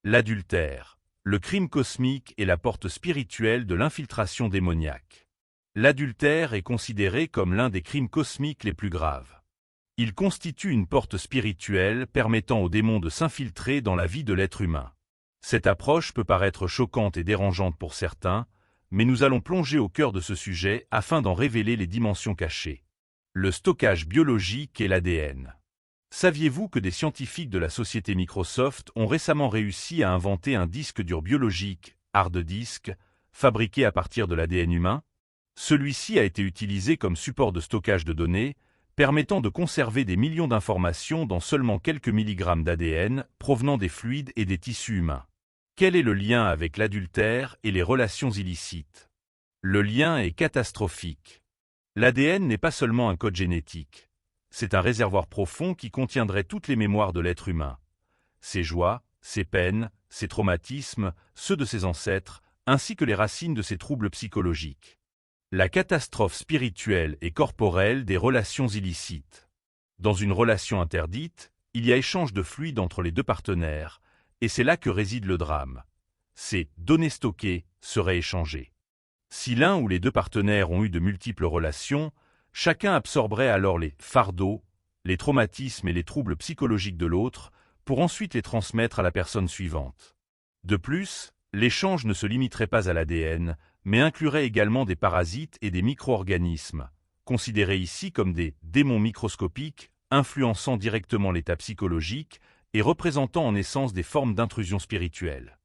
L'adultère, le crime cosmique est la porte spirituelle de l'infiltration démoniaque. L'adultère est considéré comme l'un des crimes cosmiques les plus graves. Il constitue une porte spirituelle permettant aux démons de s'infiltrer dans la vie de l'être humain. Cette approche peut paraître choquante et dérangeante pour certains, mais nous allons plonger au cœur de ce sujet afin d'en révéler les dimensions cachées. Le stockage biologique et l'ADN. Saviez-vous que des scientifiques de la société Microsoft ont récemment réussi à inventer un disque dur biologique, hard disk, fabriqué à partir de l'ADN humain? Celui-ci a été utilisé comme support de stockage de données, permettant de conserver des millions d'informations dans seulement quelques milligrammes d'ADN provenant des fluides et des tissus humains. Quel est le lien avec l'adultère et les relations illicites? Le lien est catastrophique. L'ADN n'est pas seulement un code génétique. C'est un réservoir profond qui contiendrait toutes les mémoires de l'être humain. Ses joies, ses peines, ses traumatismes, ceux de ses ancêtres, ainsi que les racines de ses troubles psychologiques. La catastrophe spirituelle et corporelle des relations illicites. Dans une relation interdite, il y a échange de fluides entre les deux partenaires, et c'est là que réside le drame. Ces données stockées seraient échangées. Si l'un ou les deux partenaires ont eu de multiples relations, chacun absorberait alors les fardeaux, les traumatismes et les troubles psychologiques de l'autre, pour ensuite les transmettre à la personne suivante. De plus, l'échange ne se limiterait pas à l'ADN, mais inclurait également des parasites et des micro-organismes, considérés ici comme des démons microscopiques, influençant directement l'état psychologique et représentant en essence des formes d'intrusion spirituelle.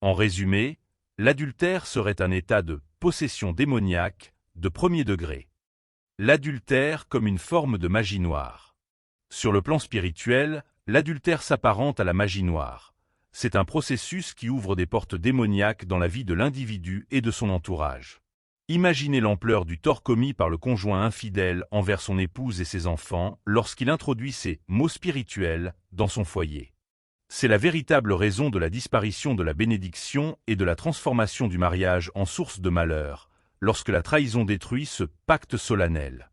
En résumé, l'adultère serait un état de possession démoniaque de premier degré. L'adultère comme une forme de magie noire. Sur le plan spirituel, l'adultère s'apparente à la magie noire. C'est un processus qui ouvre des portes démoniaques dans la vie de l'individu et de son entourage. Imaginez l'ampleur du tort commis par le conjoint infidèle envers son épouse et ses enfants lorsqu'il introduit ces mots spirituels dans son foyer. C'est la véritable raison de la disparition de la bénédiction et de la transformation du mariage en source de malheur, lorsque la trahison détruit ce pacte solennel.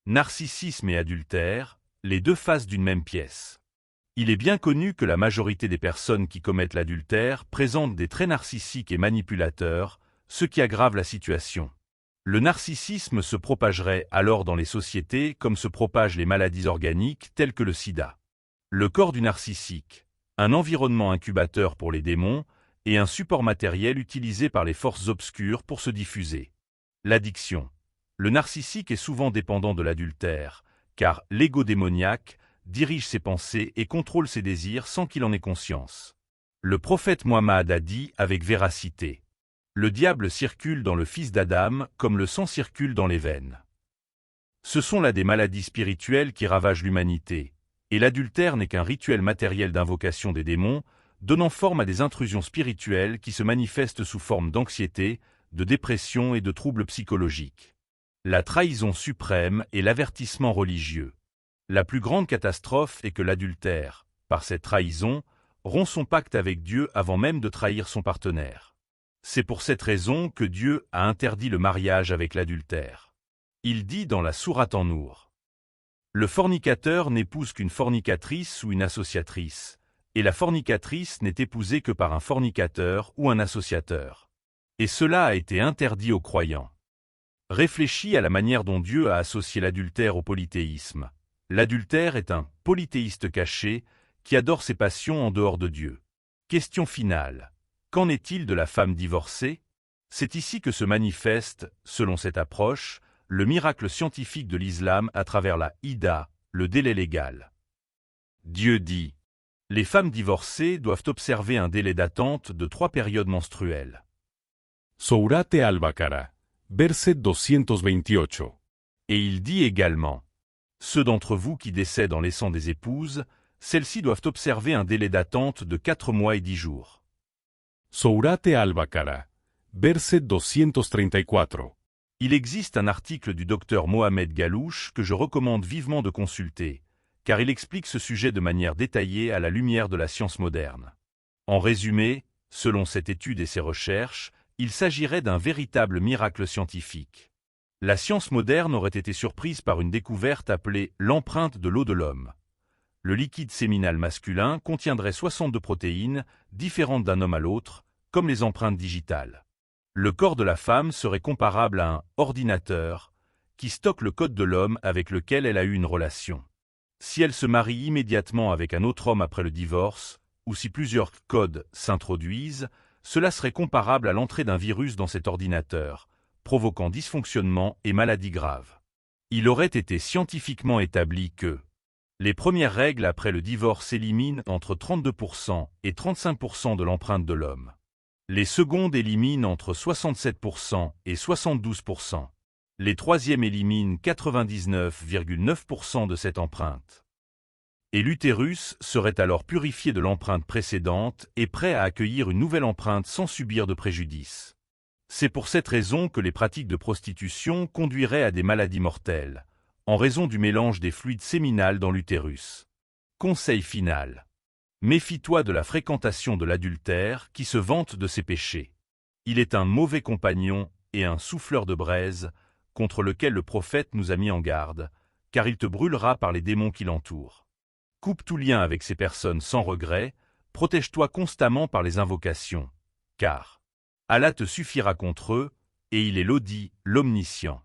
Narcissisme et adultère, les deux faces d'une même pièce. Il est bien connu que la majorité des personnes qui commettent l'adultère présentent des traits narcissiques et manipulateurs, ce qui aggrave la situation. Le narcissisme se propagerait alors dans les sociétés comme se propagent les maladies organiques telles que le sida. Le corps du narcissique, un environnement incubateur pour les démons et un support matériel utilisé par les forces obscures pour se diffuser. L'addiction. Le narcissique est souvent dépendant de l'adultère, car l'ego démoniaque dirige ses pensées et contrôle ses désirs sans qu'il en ait conscience. Le prophète Mohammed a dit avec véracité: « Le diable circule dans le fils d'Adam comme le sang circule dans les veines. » Ce sont là des maladies spirituelles qui ravagent l'humanité, et l'adultère n'est qu'un rituel matériel d'invocation des démons, donnant forme à des intrusions spirituelles qui se manifestent sous forme d'anxiété, de dépression et de troubles psychologiques. La trahison suprême est l'avertissement religieux. La plus grande catastrophe est que l'adultère, par cette trahison, rompt son pacte avec Dieu avant même de trahir son partenaire. C'est pour cette raison que Dieu a interdit le mariage avec l'adultère. Il dit dans la sourate An-Nour: « Le fornicateur n'épouse qu'une fornicatrice ou une associatrice, et la fornicatrice n'est épousée que par un fornicateur ou un associateur. Et cela a été interdit aux croyants. » Réfléchis à la manière dont Dieu a associé l'adultère au polythéisme. L'adultère est un polythéiste caché qui adore ses passions en dehors de Dieu. Question finale. Qu'en est-il de la femme divorcée? C'est ici que se manifeste, selon cette approche, le miracle scientifique de l'islam à travers la Idda, le délai légal. Dieu dit: « Les femmes divorcées doivent observer un délai d'attente de 3 périodes menstruelles. » Sourate Al-Baqara, verset 228. Et il dit également: « Ceux d'entre vous qui décèdent en laissant des épouses, celles-ci doivent observer un délai d'attente de 4 mois et 10 jours. » Sourate Al-Baqara, verset 234. Il existe un article du docteur Mohamed Galouche que je recommande vivement de consulter, car il explique ce sujet de manière détaillée à la lumière de la science moderne. En résumé, selon cette étude et ses recherches, il s'agirait d'un véritable miracle scientifique. La science moderne aurait été surprise par une découverte appelée l'empreinte de l'eau de l'homme. Le liquide séminal masculin contiendrait 62 protéines, différentes d'un homme à l'autre, comme les empreintes digitales. Le corps de la femme serait comparable à un « ordinateur » qui stocke le code de l'homme avec lequel elle a eu une relation. Si elle se marie immédiatement avec un autre homme après le divorce, ou si plusieurs codes s'introduisent, cela serait comparable à l'entrée d'un virus dans cet ordinateur, provoquant dysfonctionnement et maladies graves. Il aurait été scientifiquement établi que les premières règles après le divorce éliminent entre 32% et 35% de l'empreinte de l'homme. Les secondes éliminent entre 67% et 72%. Les troisièmes éliminent 99,9% de cette empreinte. Et l'utérus serait alors purifié de l'empreinte précédente et prêt à accueillir une nouvelle empreinte sans subir de préjudice. C'est pour cette raison que les pratiques de prostitution conduiraient à des maladies mortelles, en raison du mélange des fluides séminales dans l'utérus. Conseil final. Méfie-toi de la fréquentation de l'adultère qui se vante de ses péchés. Il est un mauvais compagnon et un souffleur de braise contre lequel le prophète nous a mis en garde, car il te brûlera par les démons qui l'entourent. Coupe tout lien avec ces personnes sans regret, protège-toi constamment par les invocations, car Allah te suffira contre eux, et il est l'audit, l'omniscient.